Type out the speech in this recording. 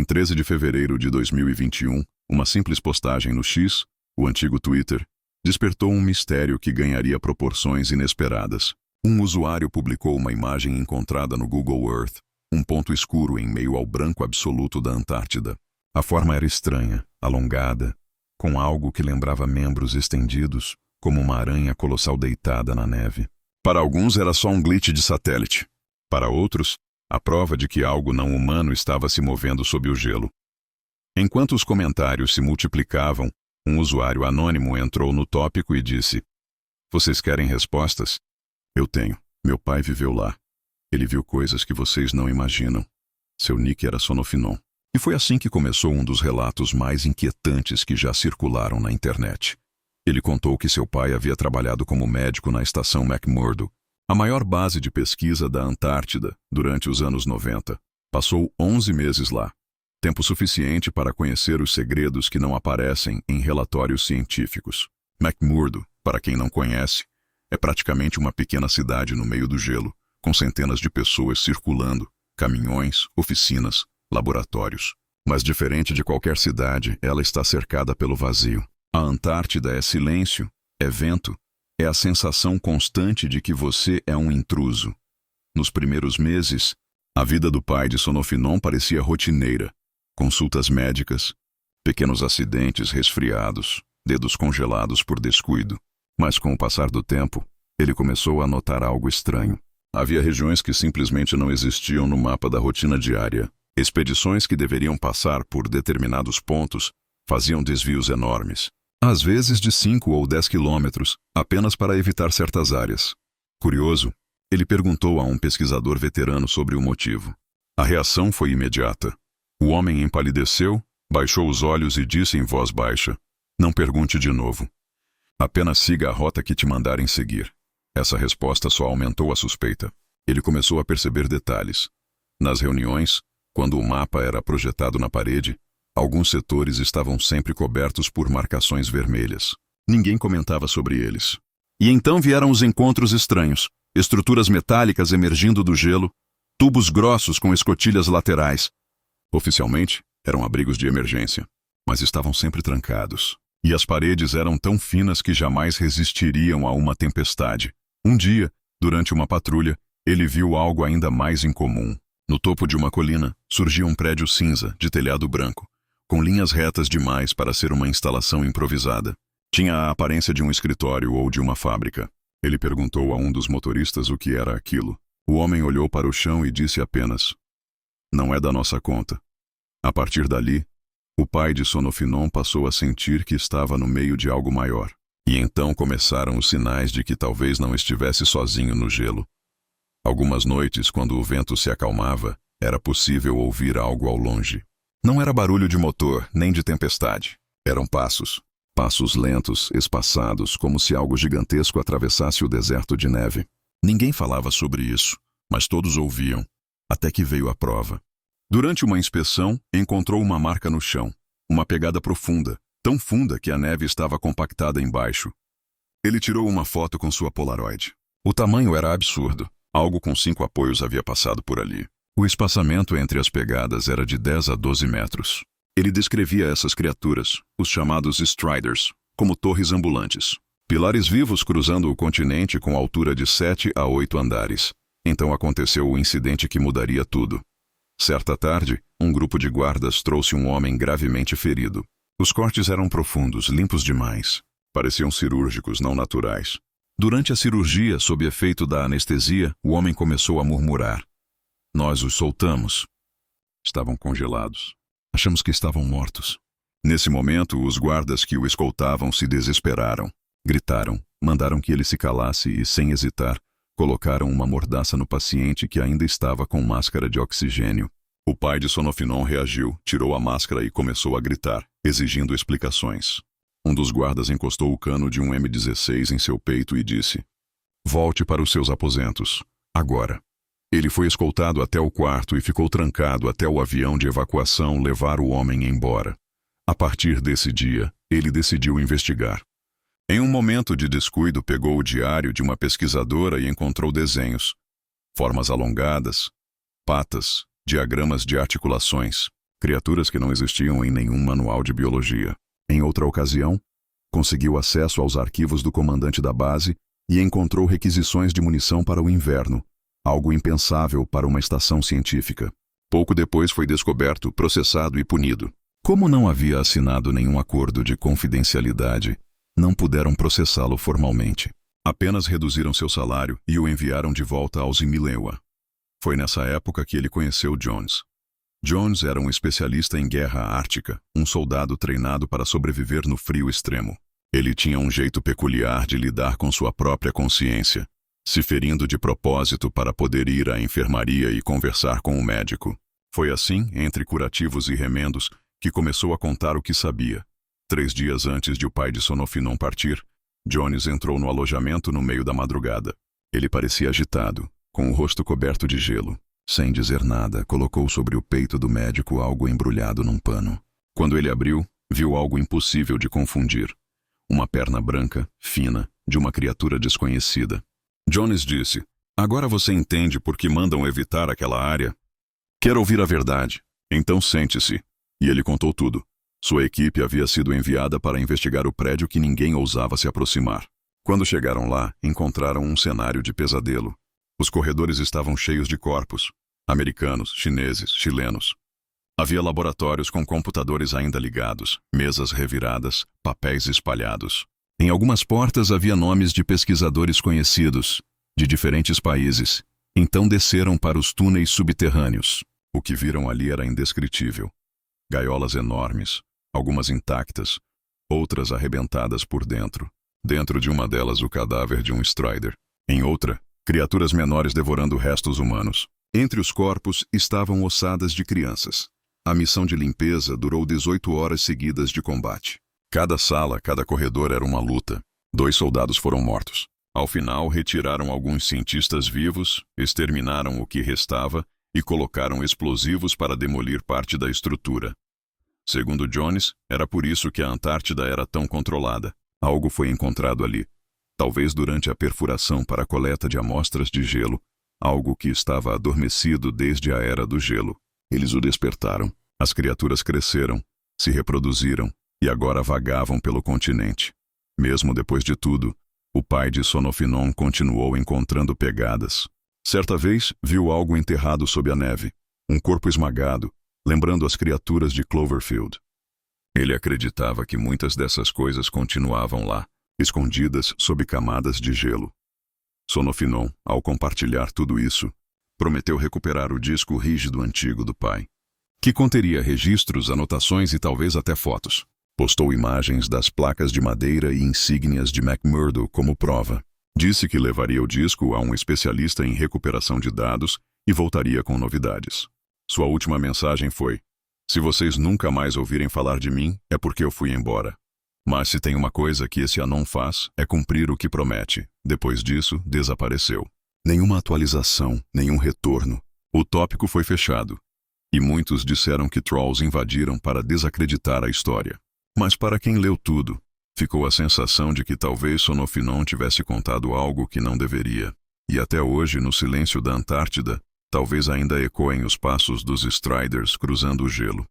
Em 13 de fevereiro de 2021, uma simples postagem no X, o antigo Twitter, despertou um mistério que ganharia proporções inesperadas. Um usuário publicou uma imagem encontrada no Google Earth, um ponto escuro em meio ao branco absoluto da Antártida. A forma era estranha, alongada, com algo que lembrava membros estendidos, como uma aranha colossal deitada na neve. Para alguns era só um glitch de satélite. Para outros, a prova de que algo não humano estava se movendo sob o gelo. Enquanto os comentários se multiplicavam, um usuário anônimo entrou no tópico e disse: "Vocês querem respostas? Eu tenho. Meu pai viveu lá. Ele viu coisas que vocês não imaginam. Seu nick era Sonofinon." E foi assim que começou um dos relatos mais inquietantes que já circularam na internet. Ele contou que seu pai havia trabalhado como médico na estação McMurdo, a maior base de pesquisa da Antártida, durante os anos 90. Passou 11 meses lá. Tempo suficiente para conhecer os segredos que não aparecem em relatórios científicos. McMurdo, para quem não conhece, é praticamente uma pequena cidade no meio do gelo, com centenas de pessoas circulando, caminhões, oficinas, laboratórios. Mas diferente de qualquer cidade, ela está cercada pelo vazio. A Antártida é silêncio, é vento, é a sensação constante de que você é um intruso. Nos primeiros meses, a vida do pai de Sonofinon parecia rotineira. Consultas médicas, pequenos acidentes, resfriados, dedos congelados por descuido. Mas com o passar do tempo, ele começou a notar algo estranho. Havia regiões que simplesmente não existiam no mapa da rotina diária. Expedições que deveriam passar por determinados pontos faziam desvios enormes, às vezes de 5 ou 10 quilômetros, apenas para evitar certas áreas. Curioso, ele perguntou a um pesquisador veterano sobre o motivo. A reação foi imediata. O homem empalideceu, baixou os olhos e disse em voz baixa: "Não pergunte de novo. Apenas siga a rota que te mandarem seguir." Essa resposta só aumentou a suspeita. Ele começou a perceber detalhes. Nas reuniões, quando o mapa era projetado na parede, alguns setores estavam sempre cobertos por marcações vermelhas. Ninguém comentava sobre eles. E então vieram os encontros estranhos. Estruturas metálicas emergindo do gelo, tubos grossos com escotilhas laterais. Oficialmente, eram abrigos de emergência, mas estavam sempre trancados. E as paredes eram tão finas que jamais resistiriam a uma tempestade. Um dia, durante uma patrulha, ele viu algo ainda mais incomum. No topo de uma colina, surgia um prédio cinza, de telhado branco, com linhas retas demais para ser uma instalação improvisada. Tinha a aparência de um escritório ou de uma fábrica. Ele perguntou a um dos motoristas o que era aquilo. O homem olhou para o chão e disse apenas: "Não é da nossa conta." A partir dali, o pai de Sonofinon passou a sentir que estava no meio de algo maior. E então começaram os sinais de que talvez não estivesse sozinho no gelo. Algumas noites, quando o vento se acalmava, era possível ouvir algo ao longe. Não era barulho de motor, nem de tempestade. Eram passos. Passos lentos, espaçados, como se algo gigantesco atravessasse o deserto de neve. Ninguém falava sobre isso, mas todos ouviam, até que veio a prova. Durante uma inspeção, encontrou uma marca no chão, uma pegada profunda, tão funda que a neve estava compactada embaixo. Ele tirou uma foto com sua Polaroid. O tamanho era absurdo. Algo com 5 apoios havia passado por ali. O espaçamento entre as pegadas era de 10 a 12 metros. Ele descrevia essas criaturas, os chamados Striders, como torres ambulantes. Pilares vivos cruzando o continente com altura de 7 a 8 andares. Então aconteceu o incidente que mudaria tudo. Certa tarde, um grupo de guardas trouxe um homem gravemente ferido. Os cortes eram profundos, limpos demais. Pareciam cirúrgicos, não naturais. Durante a cirurgia, sob efeito da anestesia, o homem começou a murmurar. Nós os soltamos. Estavam congelados. Achamos que estavam mortos. Nesse momento, os guardas que o escoltavam se desesperaram. Gritaram, mandaram que ele se calasse e, sem hesitar, colocaram uma mordaça no paciente que ainda estava com máscara de oxigênio. O pai de Sonofinon reagiu, tirou a máscara e começou a gritar, exigindo explicações. Um dos guardas encostou o cano de um M16 em seu peito e disse: "Volte para os seus aposentos, agora." Ele foi escoltado até o quarto e ficou trancado até o avião de evacuação levar o homem embora. A partir desse dia, ele decidiu investigar. Em um momento de descuido, pegou o diário de uma pesquisadora e encontrou desenhos, formas alongadas, patas, diagramas de articulações. criaturas que não existiam em nenhum manual de biologia. Em outra ocasião, conseguiu acesso aos arquivos do comandante da base e encontrou requisições de munição para o inverno, algo impensável para uma estação científica. Pouco depois foi descoberto, processado e punido. Como não havia assinado nenhum acordo de confidencialidade, não puderam processá-lo formalmente. Apenas reduziram seu salário e o enviaram de volta aos Imilewa. Foi nessa época que ele conheceu Jones. Jones era um especialista em guerra ártica, um soldado treinado para sobreviver no frio extremo. Ele tinha um jeito peculiar de lidar com sua própria consciência, se ferindo de propósito para poder ir à enfermaria e conversar com o médico. Foi assim, entre curativos e remendos, que começou a contar o que sabia. 3 dias antes de o pai de Sonofinon partir, Jones entrou no alojamento no meio da madrugada. Ele parecia agitado, com o rosto coberto de gelo. Sem dizer nada, colocou sobre o peito do médico algo embrulhado num pano. Quando ele abriu, viu algo impossível de confundir. Uma perna branca, fina, de uma criatura desconhecida. Jones disse: "Agora você entende por que mandam evitar aquela área? Quer ouvir a verdade? Então sente-se." E ele contou tudo. Sua equipe havia sido enviada para investigar o prédio que ninguém ousava se aproximar. Quando chegaram lá, encontraram um cenário de pesadelo. Os corredores estavam cheios de corpos. Americanos, chineses, chilenos. Havia laboratórios com computadores ainda ligados, mesas reviradas, papéis espalhados. Em algumas portas havia nomes de pesquisadores conhecidos, de diferentes países. Então desceram para os túneis subterrâneos. O que viram ali era indescritível. Gaiolas enormes, algumas intactas, outras arrebentadas por dentro. Dentro de uma delas o cadáver de um Strider. Em outra, criaturas menores devorando restos humanos. Entre os corpos estavam ossadas de crianças. A missão de limpeza durou 18 horas seguidas de combate. Cada sala, cada corredor era uma luta. 2 soldados foram mortos. Ao final, retiraram alguns cientistas vivos, exterminaram o que restava e colocaram explosivos para demolir parte da estrutura. Segundo Jones, era por isso que a Antártida era tão controlada. Algo foi encontrado ali. Talvez durante a perfuração para a coleta de amostras de gelo, algo que estava adormecido desde a Era do Gelo. Eles o despertaram. As criaturas cresceram, se reproduziram e agora vagavam pelo continente. Mesmo depois de tudo, o pai de Sonofinon continuou encontrando pegadas. Certa vez, viu algo enterrado sob a neve, um corpo esmagado, lembrando as criaturas de Cloverfield. Ele acreditava que muitas dessas coisas continuavam lá, escondidas sob camadas de gelo. Sonofinon, ao compartilhar tudo isso, prometeu recuperar o disco rígido antigo do pai, que conteria registros, anotações e talvez até fotos. Postou imagens das placas de madeira e insígnias de McMurdo como prova. Disse que levaria o disco a um especialista em recuperação de dados e voltaria com novidades. Sua última mensagem foi: "Se vocês nunca mais ouvirem falar de mim, é porque eu fui embora. Mas se tem uma coisa que esse anão faz, é cumprir o que promete." Depois disso, desapareceu. Nenhuma atualização, nenhum retorno. O tópico foi fechado. E muitos disseram que trolls invadiram para desacreditar a história. Mas para quem leu tudo, ficou a sensação de que talvez Sonofinon tivesse contado algo que não deveria. E até hoje, no silêncio da Antártida, talvez ainda ecoem os passos dos Striders cruzando o gelo.